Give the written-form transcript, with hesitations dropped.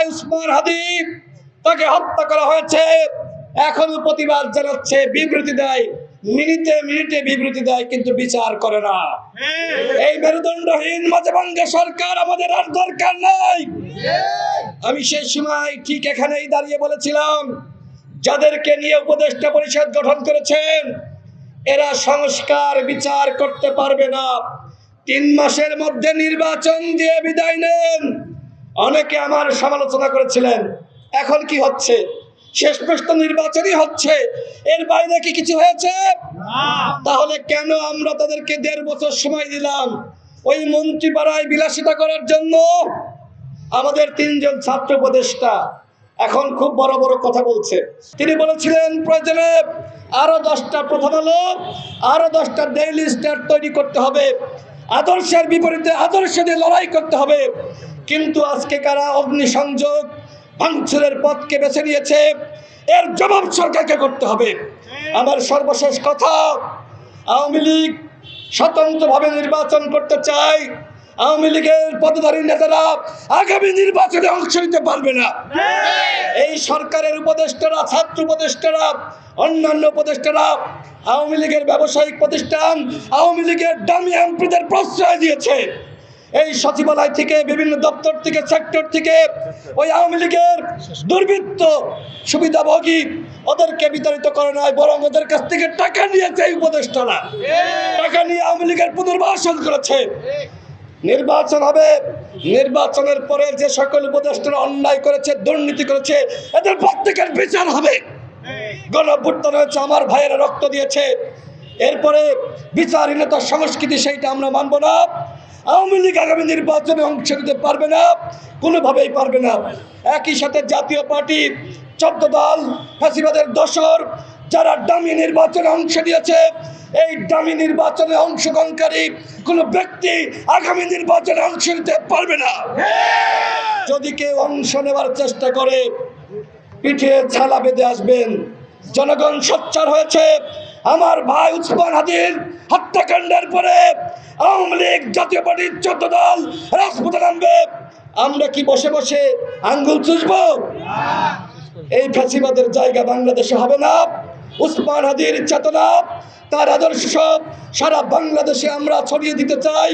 উসমান হাদি তাকে হত্যা করা হয়েছে, এখনো প্রতিবাদ জানাচ্ছে, বিবৃতি দেয়, মিনিটে মিনিটে বিবৃতি দেয়, কিন্তু বিচার করে না। এই মেরুদণ্ডহীন মাঝাভাঙ্গা সরকার আমাদের আর দরকার নাই। আমি সেই সময় ঠিক এখানেই দাঁড়িয়ে বলেছিলাম, যাদেরকে নিয়ে উপদেষ্টা পরিষদ গঠন করেছেন এরা সংস্কার বিচার করতে পারবে না। 3 মাসের মধ্যে নির্বাচন দিয়ে বিদায় নেন। অনেকে আমার সমালোচনা করেছিলেন, এখন কি হচ্ছে? শেষ প্রশ্ন নির্বাচনই হচ্ছে, এর বাইরে কি কিছু হয়েছে? তাহলে কেন আমরা তাদেরকে 1.5 বছর সময় দিলাম ওই মন্ত্রীপাড়ায় বিলাসিতা করার জন্য? আমাদের 3 জন ছাত্র উপদেষ্টা এখন খুব বড় বড় কথা বলছে। তিনি বলেছিলেন প্রয়োজনে আরো 10টা প্রথম আলো, আরো 10টা ডেইলি স্টার তৈরি করতে হবে, আদর্শের বিপরীতে আদর্শ দিয়ে লড়াই করতে হবে। কিন্তু আজকে কারা অগ্নিসংযোগ ভাঙচুরের পথকে বেছে নিয়েছে, এর জবাব সরকারকে করতে হবে। আমার সর্বশেষ কথা, আওয়ামী লীগ স্বতন্ত্রভাবে নির্বাচন করতে চায়। আওয়ামী লীগের পদধারী নেতারা আগামী নির্বাচনে অংশ নিতে পারবে না। এই সরকারের উপদেষ্টারা, ছাত্র উপদেষ্টারা, অন্যান্য উপদেষ্টারা আওয়ামী লীগের ব্যবসায়িক প্রতিষ্ঠান, আওয়ামী লীগের দামি এমপিদের প্রশ্রয় দিয়েছে। এই সচিবালয় থেকে, বিভিন্ন দপ্তর থেকে, সেক্টর থেকে ওই আওয়ামী লীগের দুর্বৃত্ত সুবিধাভোগী ওদেরকে বিতাড়িত করে নয়, বরং ওদের কাছ থেকে টাকা নিয়েছে এই উপদেষ্টারা। টাকা নিয়ে আওয়ামী লীগের পুনর্বাসন করেছে। নির্বাচন হবে, নির্বাচনের পরে যে সকল উপদেষ্টারা অন্যায় করেছে, দুর্নীতি করেছে, এদের প্রত্যেকের বিচার হবে। গণঅভ্যুত্থান হয়েছে, আমার ভাইয়েরা রক্ত দিয়েছে, এরপরে বিচারহীনতার সংস্কৃতি, সেইটা আমরা মানব না। আওয়ামী লীগ আগামী নির্বাচনে অংশ নিতে পারবে না, কোনোভাবেই পারবে না। একই সাথে জাতীয় পার্টি 14 দল ফ্যাসিবাদের দোসর, যারা ডামি নির্বাচনে অংশ নিয়েছে, এই ডামি নির্বাচনে অংশগ্রহণকারী কোনো ব্যক্তি আগামী নির্বাচনে অংশ নিতে পারবে না। যদি কেউ অংশ নেওয়ার চেষ্টা করে, পিঠে ছালা বেঁধে আসবেন। জনগণ সোচ্চার হয়েছে। আমার ভাই উসমান হাদির হত্যাকাণ্ডের পরে আওয়ামী লীগ, জাতীয় পার্টির 14 দল রাজপথে নামবে। আমরা কি বসে বসে আঙ্গুল চুষব? এই ফ্যাসিবাদের জায়গা বাংলাদেশে হবে না। উসমান হাদির চেতনা, তার আদর্শ সারা বাংলাদেশে আমরা ছড়িয়ে দিতে চাই।